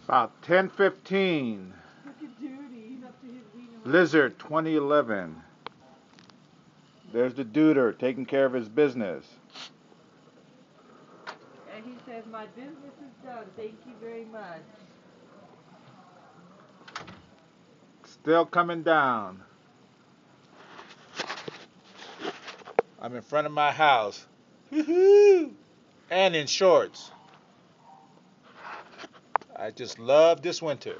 About 10:15. Look at Duty. He's up to his wiener. Blizzard 2011. There's the duder taking care of his business. And he says, my business is done. Thank you very much. Still coming down. I'm in front of my house. Woohoo! And in shorts. I just love this winter.